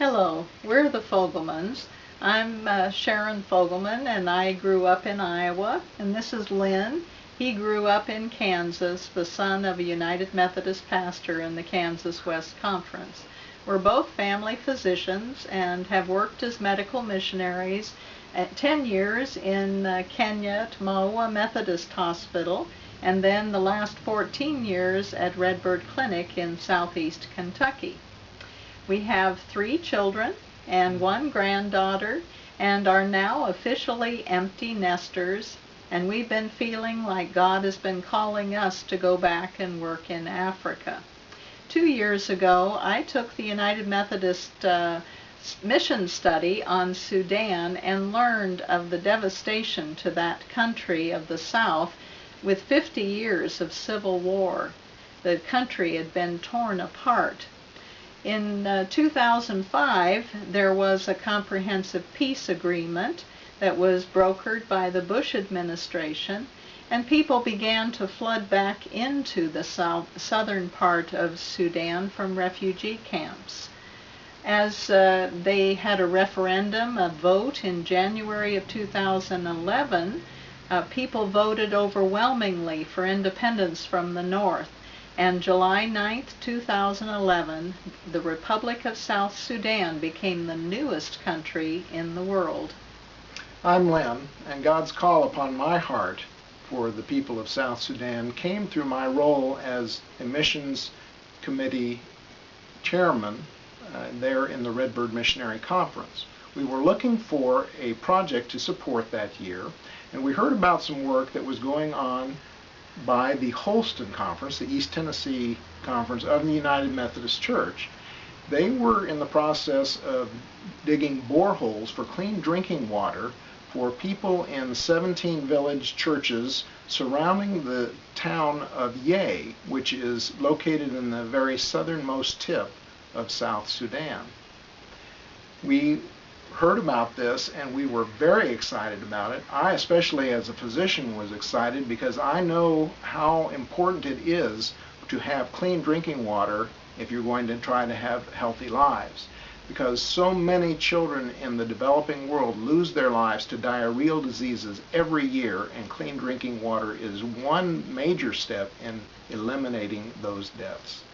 Hello, we're the Foglemans. I'm Sharon Fogleman, and I grew up in Iowa. And this is Lynn. He grew up in Kansas, the son of a United Methodist pastor in the Kansas West Conference. We're both family physicians and have worked as medical missionaries 10 years in Kenya at Maua Methodist Hospital, and then the last 14 years at Redbird Clinic in southeast Kentucky. We have 3 children and 1 granddaughter and are now officially empty nesters, and we've been feeling like God has been calling us to go back and work in Africa. 2 years ago, I took the United Methodist mission study on Sudan and learned of the devastation to that country of the South with 50 years of civil war. The country had been torn apart. In 2005, there was a comprehensive peace agreement that was brokered by the Bush administration, and people began to flood back into the southern part of Sudan from refugee camps. As they had a referendum, a vote in January of 2011, people voted overwhelmingly for independence from the North. And July 9, 2011, the Republic of South Sudan became the newest country in the world. I'm Lynn, and God's call upon my heart for the people of South Sudan came through my role as a missions committee chairman there in the Redbird Missionary Conference. We were looking for a project to support that year, and we heard about some work that was going on by the Holston Conference, the East Tennessee Conference of the United Methodist Church. They were in the process of digging boreholes for clean drinking water for people in 17 village churches surrounding the town of Ye, which is located in the very southernmost tip of South Sudan. We heard about this and we were very excited about it. I, especially as a physician, was excited because I know how important it is to have clean drinking water if you're going to try to have healthy lives, because so many children in the developing world lose their lives to diarrheal diseases every year, and clean drinking water is one major step in eliminating those deaths.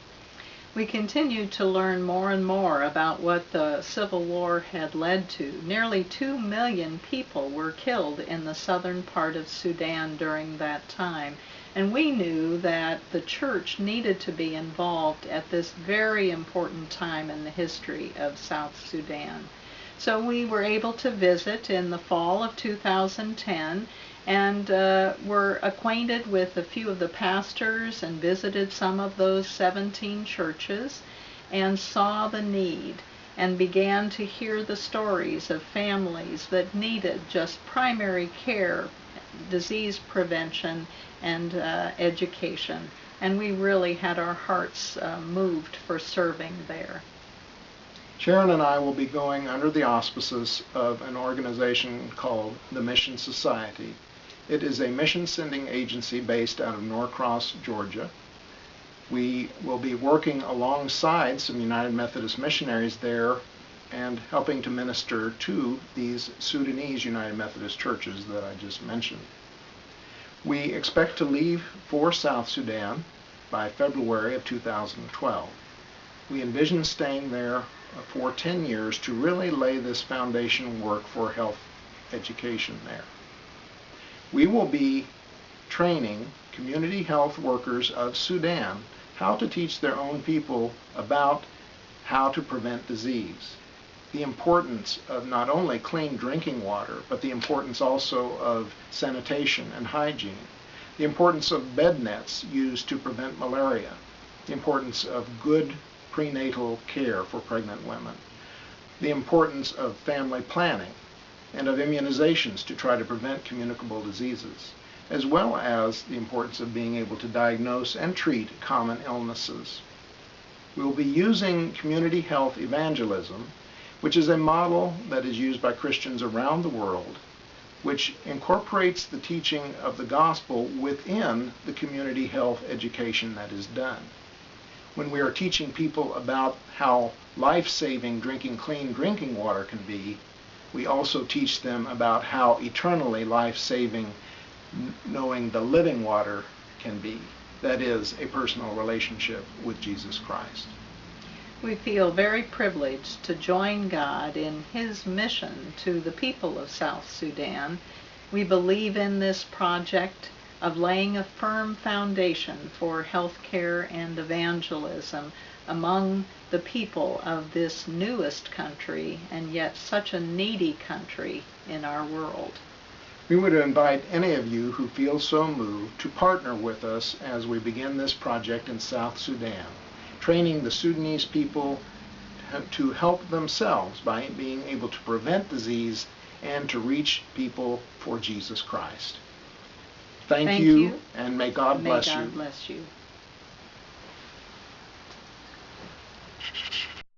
We continued to learn more and more about what the Civil War had led to. Nearly 2 million people were killed in the southern part of Sudan during that time, and we knew that the church needed to be involved at this very important time in the history of South Sudan. So we were able to visit in the fall of 2010 and were acquainted with a few of the pastors and visited some of those 17 churches and saw the need and began to hear the stories of families that needed just primary care, disease prevention, and education. And we really had our hearts moved for serving there. Sharon and I will be going under the auspices of an organization called the Mission Society. It is a mission sending agency based out of Norcross, Georgia. We will be working alongside some United Methodist missionaries there and helping to minister to these Sudanese United Methodist churches that I just mentioned. We expect to leave for South Sudan by February of 2012. We envision staying there for 10 years to really lay this foundation work for health education there. We will be training community health workers of Sudan how to teach their own people about how to prevent disease, the importance of not only clean drinking water, but the importance also of sanitation and hygiene, the importance of bed nets used to prevent malaria, the importance of good prenatal care for pregnant women, the importance of family planning, and of immunizations to try to prevent communicable diseases, as well as the importance of being able to diagnose and treat common illnesses. We will be using community health evangelism, which is a model that is used by Christians around the world, which incorporates the teaching of the gospel within the community health education that is done. when we are teaching people about how life-saving drinking clean drinking water can be, we also teach them about how eternally life-saving knowing the living water can be. That is, a personal relationship with Jesus Christ. We feel very privileged to join God in His mission to the people of South Sudan. We believe in this project of laying a firm foundation for health care and evangelism among the people of this newest country, and yet such a needy country in our world. We would invite any of you who feel so moved to partner with us as we begin this project in South Sudan, training the Sudanese people to help themselves by being able to prevent disease and to reach people for Jesus Christ. Thank you, and may God bless you. May God bless you.